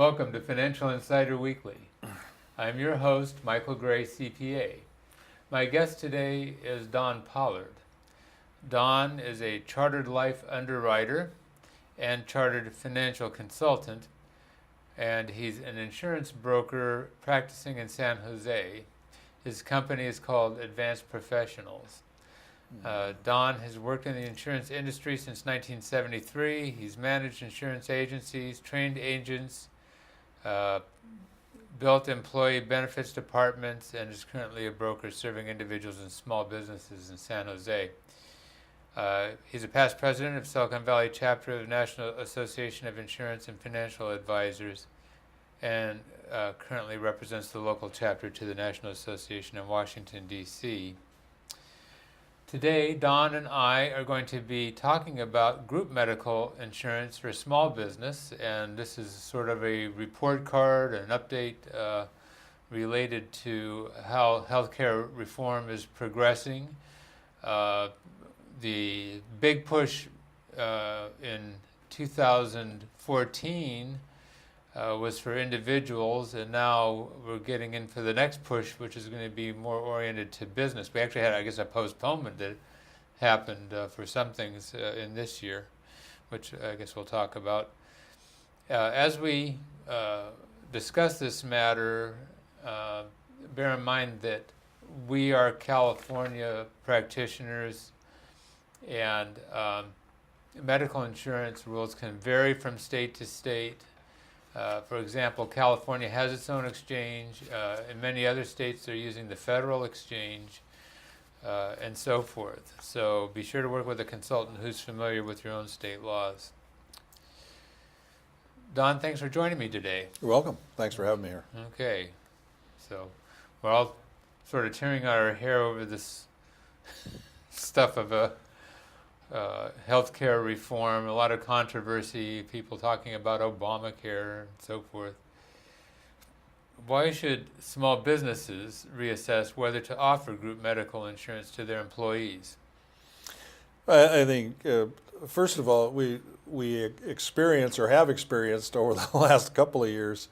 Welcome to Financial Insider Weekly. I'm your host, Michael Gray, CPA. My guest today is Don Pollard. Don is a chartered life underwriter and chartered financial consultant, and he's an insurance broker practicing in San Jose. His company is called Advanced Professionals. Don has worked in the insurance industry since 1973. He's managed insurance agencies, trained agents, built employee benefits departments, and is currently a broker serving individuals and small businesses in San Jose. He's a past president of Silicon Valley chapter of the National Association of Insurance and Financial Advisors, and currently represents the local chapter to the National Association in Washington, D.C. Today, Don and I are going to be talking about group medical insurance for small business, and this is sort of a report card, an update related to how healthcare reform is progressing. The big push in 2014 was for individuals, and now we're getting in for the next push, which is going to be more oriented to business. We actually had, I guess, a postponement that happened for some things in this year, which I guess we'll talk about. As we discuss this matter, bear in mind that we are California practitioners, and medical insurance rules can vary from state to state. For example, California has its own exchange. In many other states, they're using the federal exchange, and so forth. So be sure to work with a consultant who's familiar with your own state laws. Don, thanks for joining me today. You're welcome. Thanks for having me here. Okay. So we're all sort of tearing our hair over this stuff of healthcare reform, a lot of controversy, people talking about Obamacare and so forth. Why should small businesses reassess whether to offer group medical insurance to their employees? I think, first of all, we experience or have experienced over the last couple of years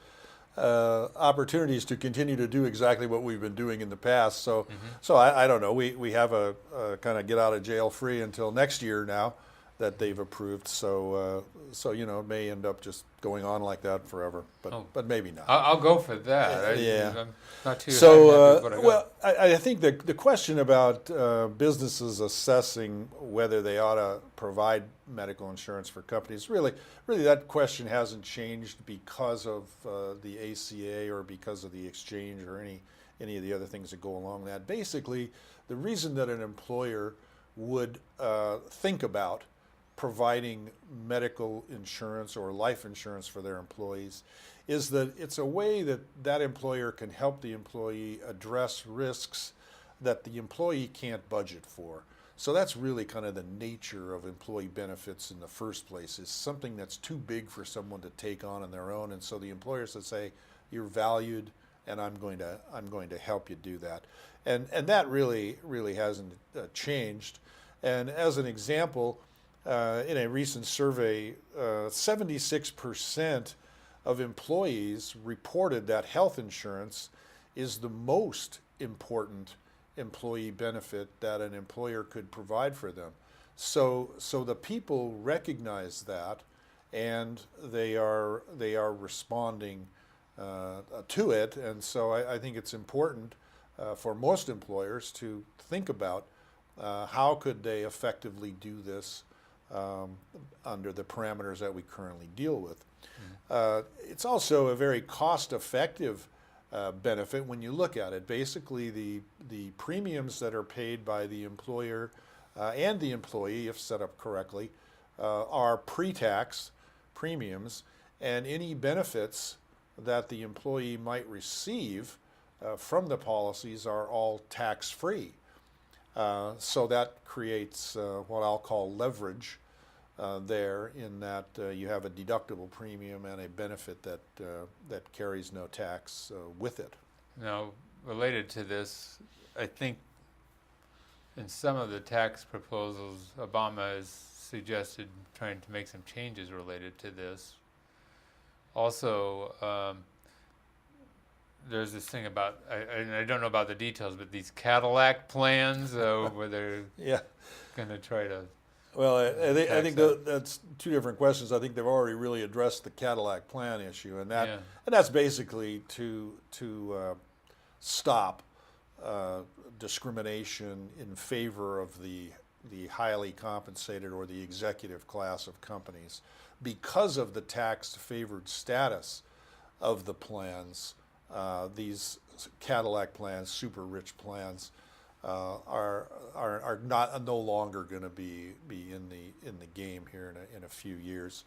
opportunities to continue to do exactly what we've been doing in the past. So, I don't know. We have a kind of get out of jail free until next year now that they've approved. So it may end up just going on like that forever. But maybe not. I'll go for that. Yeah. I'm not too So, happy with what I got. I think the question about businesses assessing whether they ought to provide medical insurance for companies, really that question hasn't changed because of the ACA or because of the exchange or any of the other things that go along that. Basically, the reason that an employer would think about providing medical insurance or life insurance for their employees is that it's a way that employer can help the employee address risks that the employee can't budget for. So that's really kind of the nature of employee benefits in the first place, is something that's too big for someone to take on their own. And so the employers would say, you're valued, and I'm going to help you do that. And that really hasn't changed. And as an example, in a recent survey, 76% of employees reported that health insurance is the most important employee benefit that an employer could provide for them. So the people recognize that, and they are responding to it. And so I think it's important for most employers to think about how could they effectively do this under the parameters that we currently deal with. It's also a very cost-effective benefit when you look at it. Basically, the premiums that are paid by the employer and the employee, if set up correctly, are pre-tax premiums, and any benefits that the employee might receive from the policies are all tax-free. So that creates what I'll call leverage there, in that you have a deductible premium and a benefit that carries no tax with it. Now, related to this, I think in some of the tax proposals, Obama has suggested trying to make some changes related to this. also, there's this thing about, and I don't know about the details, but these Cadillac plans where they're Yeah. going to try to Well, I tax think that. that's two different questions. I think they've already really addressed the Cadillac plan issue, Yeah. and that's basically to stop discrimination in favor of the highly compensated or the executive class of companies because of the tax favored status of the plans. These Cadillac plans, super rich plans, are not no longer going to be in the game here in a few years.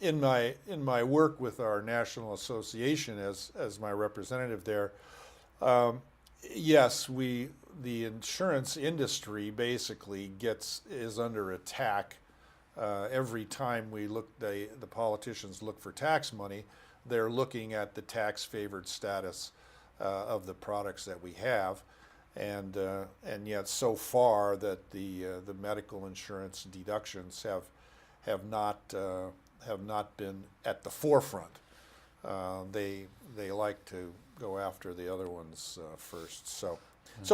In my work with our national association as my representative there, yes, the insurance industry basically is under attack every time the politicians look for tax money. They're looking at the tax favored status of the products that we have, and yet so far that the medical insurance deductions have not been at the forefront. They like to go after the other ones first. So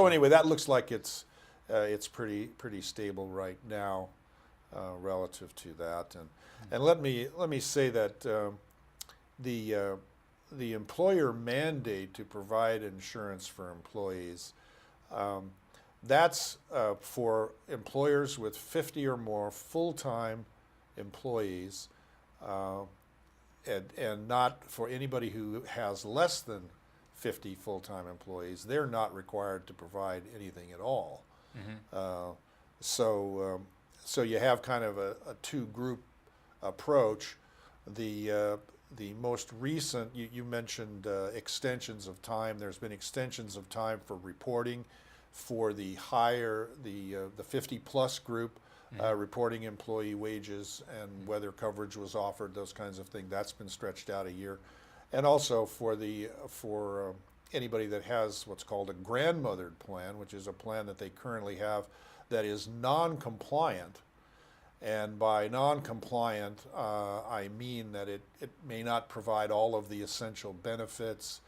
anyway, that looks like it's pretty stable right now relative to that. And let me say that the employer mandate to provide insurance for employees, that's for employers with 50 or more full-time employees, and not for anybody who has less than 50 full-time employees. They're not required to provide anything at all. Mm-hmm. So you have kind of a two-group approach. The most recent, you mentioned extensions of time. There's been extensions of time for reporting for the 50-plus group, reporting employee wages and whether coverage was offered, those kinds of things. That's been stretched out a year. And also for anybody that has what's called a grandmothered plan, which is a plan that they currently have that is non-compliant. And by non-compliant, I mean that it may not provide all of the essential benefits.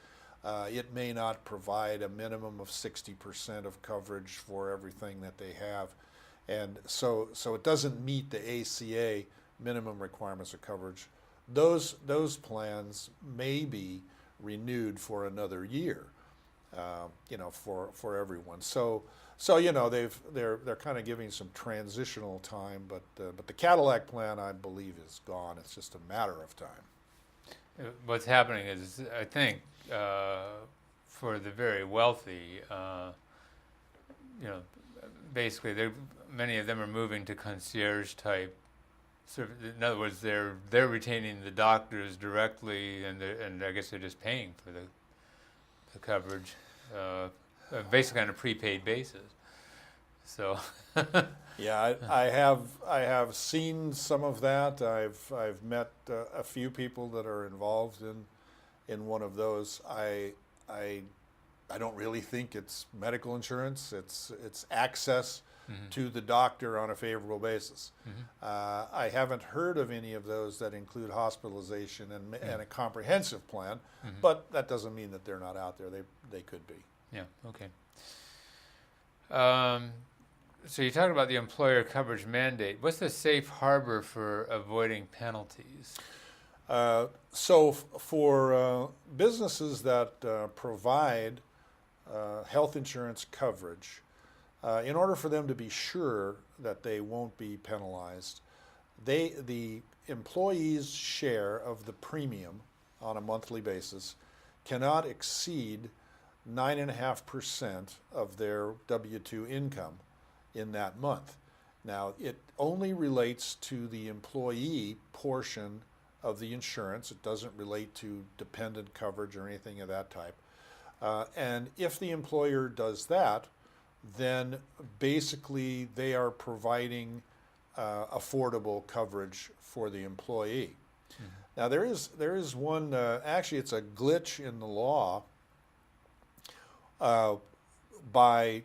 It may not provide a minimum of 60% of coverage for everything that they have. And so it doesn't meet the ACA minimum requirements of coverage. Those plans may be renewed for another year, for everyone. So they're kind of giving some transitional time, but the Cadillac plan, I believe, is gone. It's just a matter of time. What's happening is, I think, for the very wealthy, basically, many of them are moving to concierge type. So in other words, they're retaining the doctors directly, and I guess they're just paying for the coverage, basically on a prepaid basis. So. Yeah, I have seen some of that. I've met a few people that are involved in one of those. I don't really think it's medical insurance. It's access to the doctor on a favorable basis. I haven't heard of any of those that include hospitalization and a comprehensive plan, but that doesn't mean that they're not out there. They could be. Yeah. Okay. So you talked about the employer coverage mandate. What's the safe harbor for avoiding penalties? So for businesses that provide health insurance coverage, in order for them to be sure that they won't be penalized, the employee's share of the premium on a monthly basis cannot exceed 9.5% of their W-2 income in that month. Now, it only relates to the employee portion of the insurance. It doesn't relate to dependent coverage or anything of that type. And if the employer does that, then basically they are providing affordable coverage for the employee. Now, there is one, actually it's a glitch in the law. By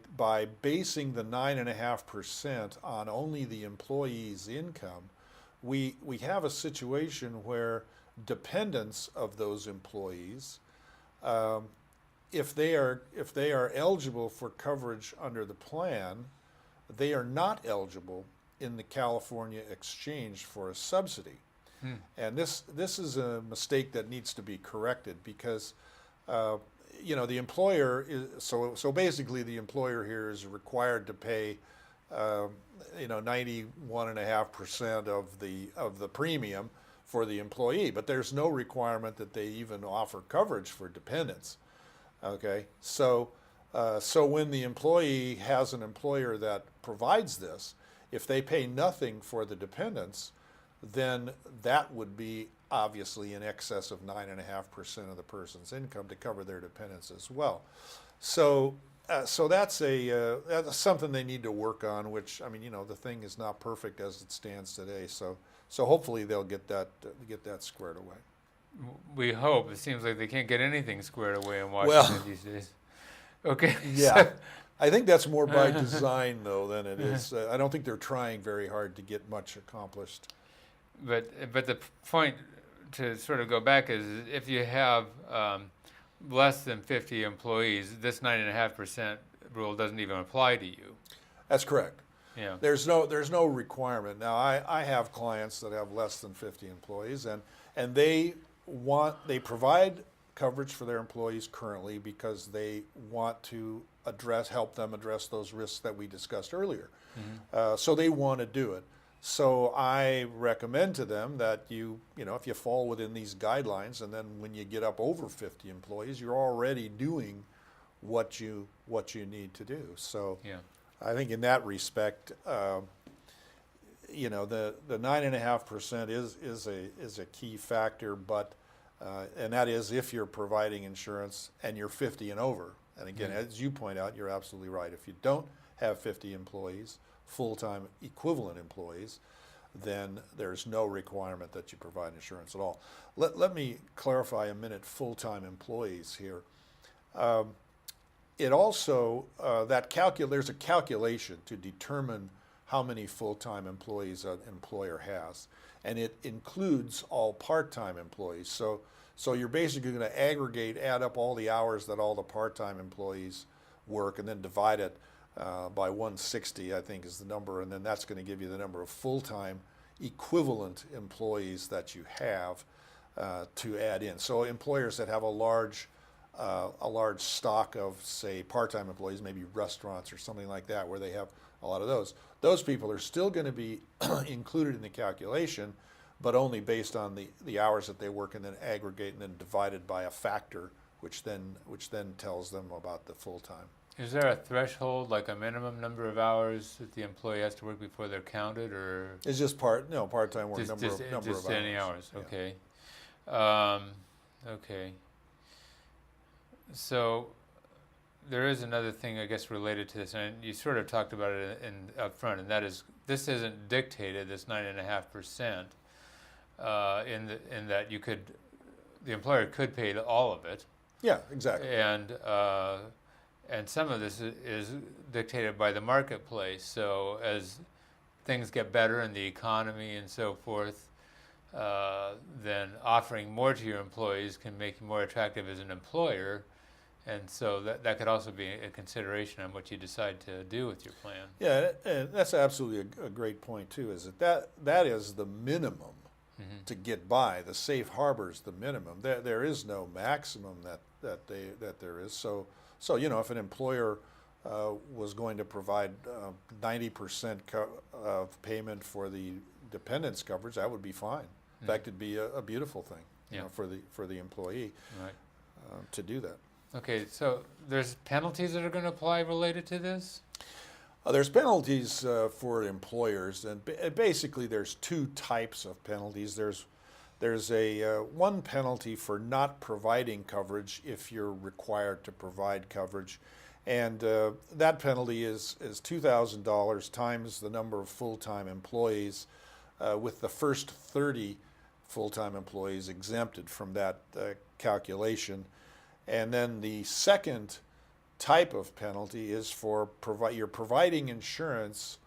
basing the 9.5% on only the employee's income, we have a situation where dependents of those employees, um, if they are eligible for coverage under the plan, they are not eligible in the California exchange for a subsidy. And this is a mistake that needs to be corrected because the employer is so basically the employer here is required to pay 91.5% of the premium for the employee, but there's no requirement that they even offer coverage for dependents. Okay, so when the employee has an employer that provides this, if they pay nothing for the dependents, then that would be obviously in excess of 9.5% of the person's income to cover their dependents as well. So that's something they need to work on. Which the thing is not perfect as it stands today. So hopefully they'll get that squared away. We hope. It seems like they can't get anything squared away in Washington these days. Okay. Yeah. I think that's more by design, though, than it is. I don't think they're trying very hard to get much accomplished. But the point to sort of go back is if you have less than 50 employees, this 9.5% rule doesn't even apply to you. That's correct. Yeah. There's no requirement. Now, I have clients that have less than 50 employees, and they provide coverage for their employees currently because they want to help them address those risks that we discussed earlier. So they want to do it. So I recommend to them that if you fall within these guidelines, and then when you get up over 50 employees, you're already doing what you need to do. So yeah. I think in that respect, the 9.5% is a key factor, but and that is if you're providing insurance and you're 50 and over. And again, as you point out, you're absolutely right. If you don't have 50 employees, full-time equivalent employees, then there's no requirement that you provide insurance at all. Let me clarify a minute full-time employees here. It also, there's a calculation to determine how many full-time employees an employer has, and it includes all part-time employees. So you're basically going to add up all the hours that all the part-time employees work, and then divide it by 160, I think is the number, and then that's going to give you the number of full-time equivalent employees that you have to add in. So employers that have a large stock of, say, part-time employees, maybe restaurants or something like that, where they have a lot of those people are still going to be included in the calculation, but only based on the hours that they work, and then aggregate and then divided by a factor, which then tells them about the full-time. Is there a threshold, like a minimum number of hours that the employee has to work before they're counted, or it's just part-time work, number of hours. Just any hours, okay. Yeah. Okay. So there is another thing, I guess, related to this, and you sort of talked about it up front, and that is this isn't dictated, this 9.5%, in that the employer could pay all of it. Yeah, exactly. And some of this is dictated by the marketplace. So as things get better in the economy and so forth, then offering more to your employees can make you more attractive as an employer. And so that could also be a consideration on what you decide to do with your plan. Yeah, and that's absolutely a great point too, is that is the minimum to get by. The safe harbor is the minimum. There is no maximum that there is. So if an employer was going to provide 90% of payment for the dependents coverage, that would be fine. In fact, it'd be a beautiful thing, for the employee to do that. Okay, so there's penalties that are going to apply related to this? There's penalties for employers, and basically there's two types of penalties. There's a one penalty for not providing coverage if you're required to provide coverage, and that penalty is $2,000 times the number of full-time employees, with the first 30 full-time employees exempted from that calculation. And then the second type of penalty is for you're providing insurance,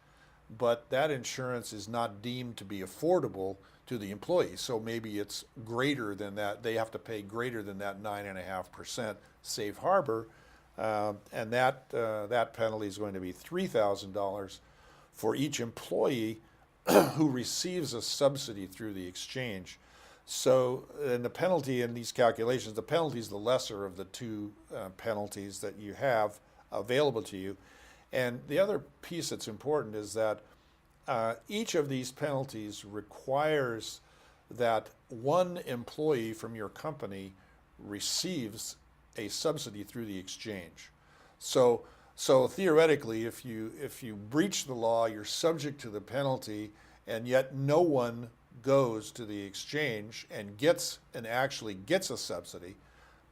but that insurance is not deemed to be affordable to the employee. So maybe it's greater than that. They have to pay greater than that 9.5% safe harbor, and that penalty is going to be $3,000 for each employee who receives a subsidy through the exchange. So, and the penalty in these calculations, the penalty is the lesser of the two penalties that you have available to you. And the other piece that's important is that each of these penalties requires that one employee from your company receives a subsidy through the exchange. So theoretically, if you breach the law, you're subject to the penalty, and yet no one goes to the exchange and actually gets a subsidy,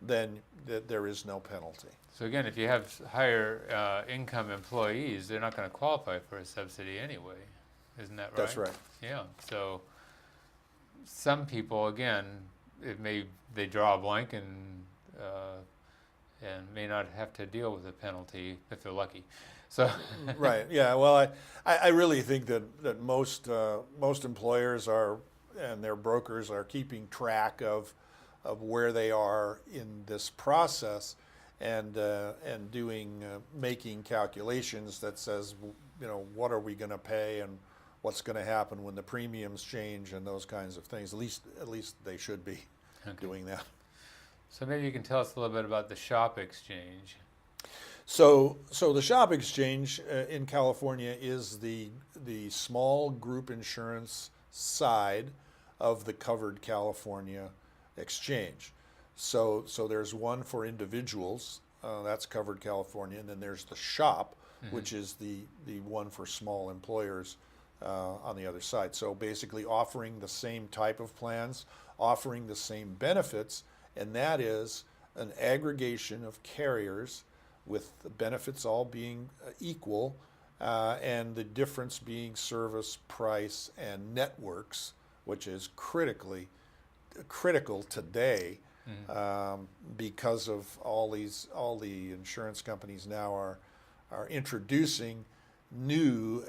then there is no penalty. So again, if you have higher income employees, they're not going to qualify for a subsidy anyway. Isn't that right? That's right. Yeah. So some people, again, they draw a blank and may not have to deal with a penalty if they're lucky. So right. Yeah. Well, I really think that most employers are, and their brokers are, keeping track of where they are in this process, and making calculations that says, what are we going to pay and what's going to happen when the premiums change and those kinds of things. At least they should be doing that. So maybe you can tell us a little bit about the shop exchange. So the shop exchange in California is the small group insurance side of the covered California exchange. So there's one for individuals, that's covered California, and then there's the shop, which is the one for small employers on the other side. So basically offering the same type of plans, offering the same benefits, and that is an aggregation of carriers with the benefits all being equal, and the difference being service, price, and networks, which is critical today, because of all the insurance companies now are introducing new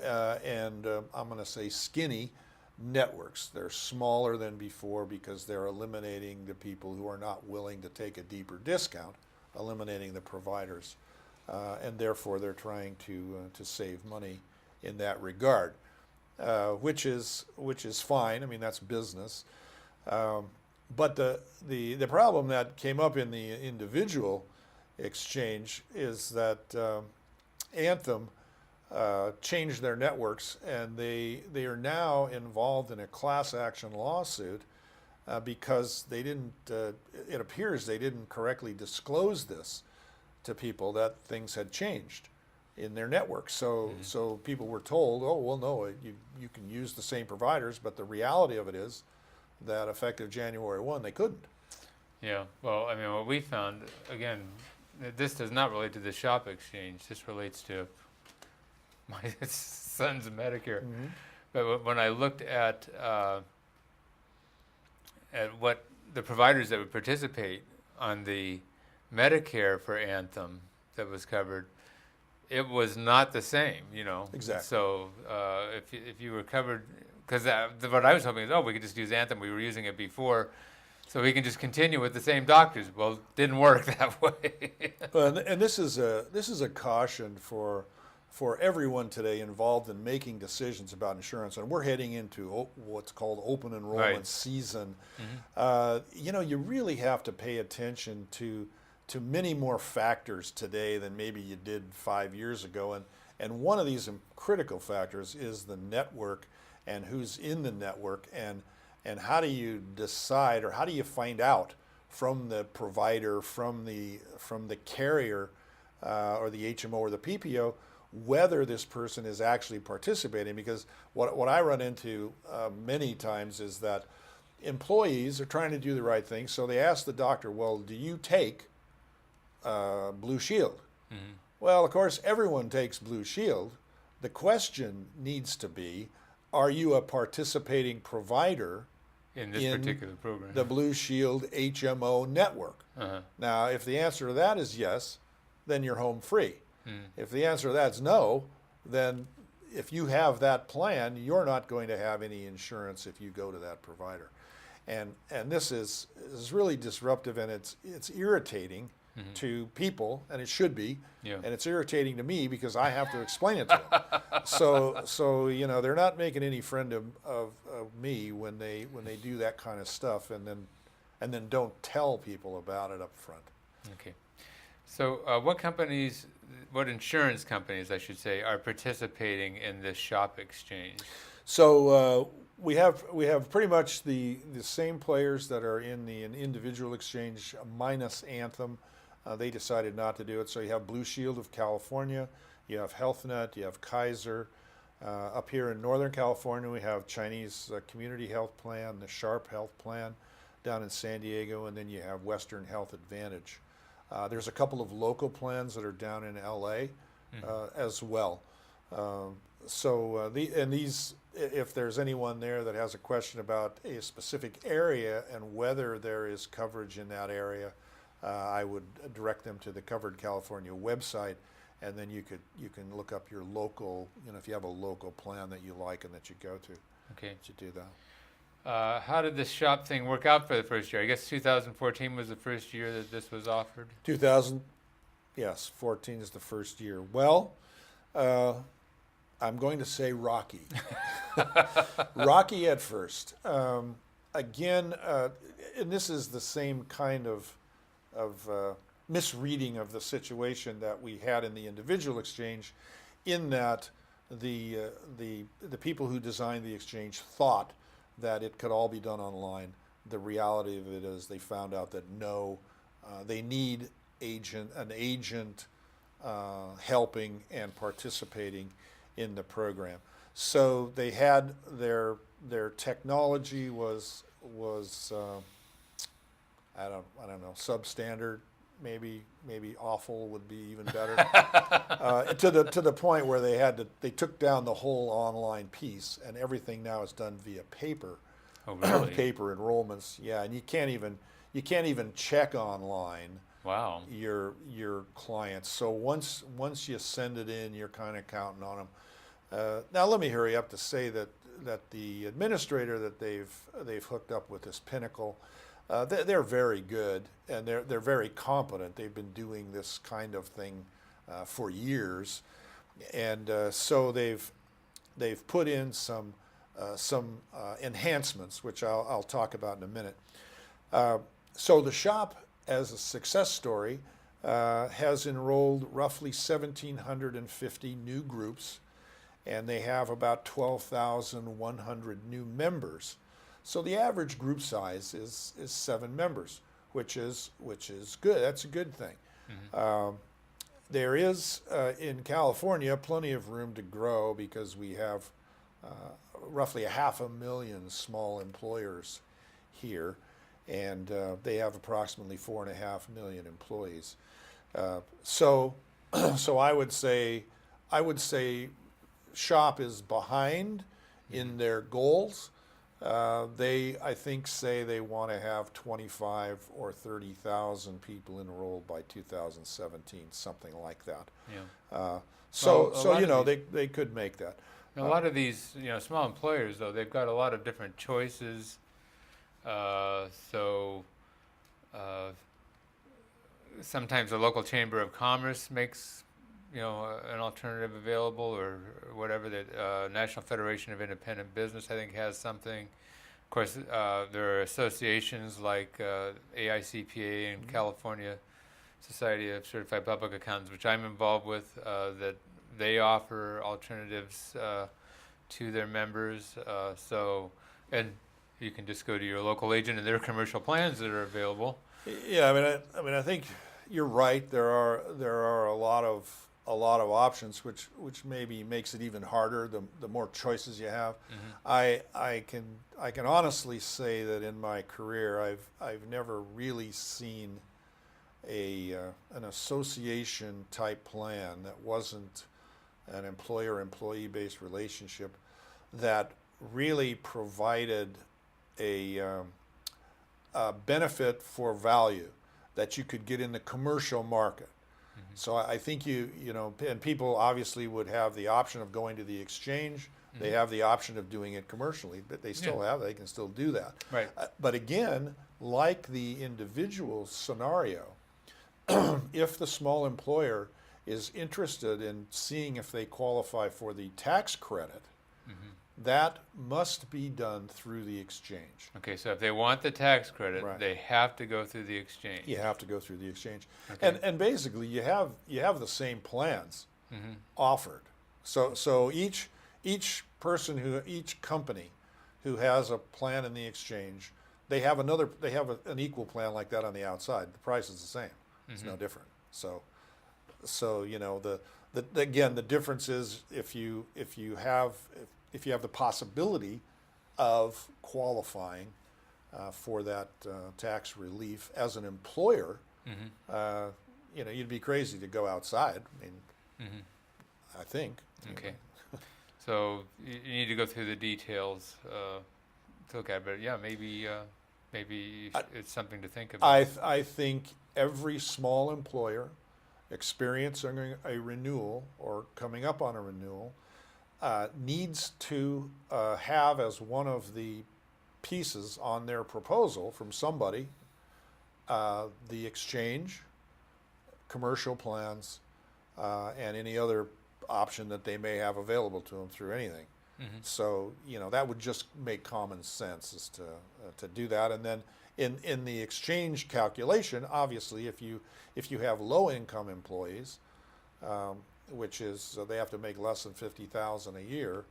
and I'm going to say skinny networks. They're smaller than before because they're eliminating the people who are not willing to take a deeper discount, eliminating the providers, and therefore they're trying to save money in that regard, which is fine. I mean, that's business. But the problem that came up in the individual exchange is that Anthem changed their networks, and they are now involved in a class action lawsuit because they didn't. It appears they didn't correctly disclose this to people, that things had changed in their network. So people were told, oh well, no, you can use the same providers, but the reality of it is that effective January 1, they couldn't. Yeah. Well, I mean, what we found, again, this does not relate to the shop exchange. This relates to my son's Medicare. But when I looked at what the providers that would participate on the Medicare for Anthem that was covered, it was not the same, Exactly. So if you were covered, because what I was hoping is, we could just use Anthem. We were using it before, so we can just continue with the same doctors. Well, it didn't work that way. Well, and this is a caution for everyone today involved in making decisions about insurance, and we're heading into what's called open enrollment season. You really have to pay attention to many more factors today than maybe you did 5 years ago, and one of these critical factors is the network and who's in the network, and how do you decide, or how do you find out from the provider, from the carrier, or the HMO or the PPO, whether this person is actually participating? Because what I run into many times is that employees are trying to do the right thing, so they ask the doctor, well, do you take Blue Shield? Well, of course, everyone takes Blue Shield. The question needs to be, are you a participating provider in this particular program, the Blue Shield HMO network? Now, if the answer to that is yes, then you're home free. If the answer to that's no, then if you have that plan, you're not going to have any insurance if you go to that provider. And this is really disruptive, and it's irritating to people, and it should be. Yeah. And it's irritating to me because I have to explain it to them. So they're not making any friend of me when they do that kind of stuff, and then don't tell people about it up front. Okay. So what insurance companies, I should say, are participating in this shop exchange? So we have pretty much the same players that are in the individual exchange minus Anthem. They decided not to do it. So you have Blue Shield of California, you have HealthNet, you have Kaiser. Up here in Northern California, we have Chinese Community Health Plan, the Sharp Health Plan down in San Diego, and then you have Western Health Advantage. There's a couple of local plans that are down in LA as well. These, if there's anyone there that has a question about a specific area and whether there is coverage in that area, I would direct them to the Covered California website, and then you can look up your local, if you have a local plan that you like and that you go to. Okay. To do that. How did this shop thing work out for the first year? I guess 2014 was the first year that this was offered. 14 is the first year. Well, I'm going to say rocky. Rocky at first. Again, and this is the same kind of misreading of the situation that we had in the individual exchange, in that the people who designed the exchange thought that it could all be done online. The reality of it is they found out that no, they need an agent helping and participating in the program. So they had their technology was I don't know, substandard, maybe awful would be even better. To the point where they took down the whole online piece, and everything now is done via paper. Oh, really? Paper enrollments, yeah, and you can't even check online. Wow. Your clients. So once you send it in, you're kind of counting on them. Now let me hurry up to say that the administrator that they've hooked up with, this Pinnacle, they're very good, and they're very competent. They've been doing this kind of thing for years, and so they've put in some enhancements, which I'll talk about in a minute. So the shop, as a success story, has enrolled roughly 1,750 new groups, and they have about 12,100 new members. So the average group size is 7 members, which is good. That's a good thing. Mm-hmm. There is in California plenty of room to grow, because we have roughly 500,000 small employers here, and they have approximately 4.5 million employees. So I would say Shop is behind in their goals. I think say they want to have 25 or 30,000 people enrolled by 2017, something like that. Yeah. They could make that. A lot of these, small employers, though, they've got a lot of different choices. Sometimes the local chamber of commerce makes, an alternative available, or whatever. The National Federation of Independent Business, I think, has something. Of course, there are associations like AICPA and California Society of Certified Public Accountants, which I'm involved with, that they offer alternatives to their members. And you can just go to your local agent and there are commercial plans that are available. Yeah, I think you're right. There are a lot of options, which maybe makes it even harder the more choices you have. Mm-hmm. I can honestly say that in my career I've never really seen an association type plan that wasn't an employer-employee based relationship that really provided a benefit for value that you could get in the commercial market. So I think and people obviously would have the option of going to the exchange. They have the option of doing it commercially, but they can still do that. Right. But again, like the individual scenario, if the small employer is interested in seeing if they qualify for the tax credit, that must be done through the exchange. Okay, so if they want the tax credit, Right. they have to go through the exchange. You have to go through the exchange, Okay. and basically you have the same plans offered. So each each company who has a plan in the exchange, they have an equal plan like that on the outside. The price is the same. It's no different. So again, the difference is if you have the possibility of qualifying for that tax relief as an employer, you'd be crazy to go outside. I mean, I think. Okay. So you need to go through the details to look at it, but yeah, maybe it's something to think about. I think every small employer experiencing a renewal or coming up on a renewal needs to have as one of the pieces on their proposal from somebody the exchange, commercial plans, and any other option that they may have available to them through anything. So that would just make common sense as to do that. And then in the exchange calculation, obviously, if you have low income employees, which is they have to make less than $50,000 a year,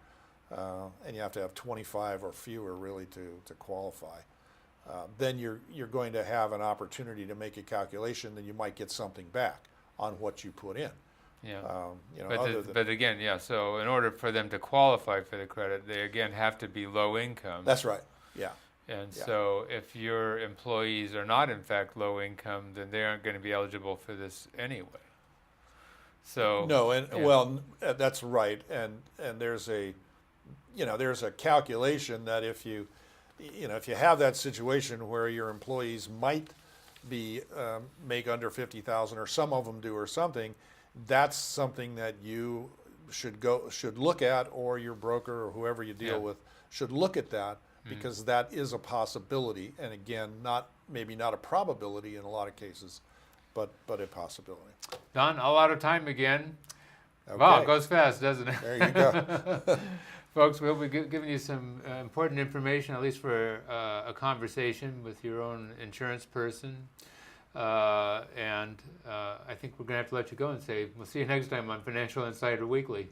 and you have to have 25 or fewer really to qualify. Then you're going to have an opportunity to make a calculation, then you might get something back on what you put in. Yeah. But again, yeah. So in order for them to qualify for the credit, they again have to be low income. That's right. Yeah. And so if your employees are not in fact low income, then they aren't going to be eligible for this anyway. So no, well, that's right. And there's a calculation that if you have that situation where your employees might be make under 50,000, or some of them do, or something, that's something that you should look at, or your broker or whoever you deal with should look at that, because that is a possibility, and again, maybe not a probability in a lot of cases, but a possibility. Don, all out of time again. Okay. Wow, it goes fast, doesn't it? There you go. Folks, we'll be giving you some important information, at least for a conversation with your own insurance person. And I think we're going to have to let you go and say, we'll see you next time on Financial Insider Weekly.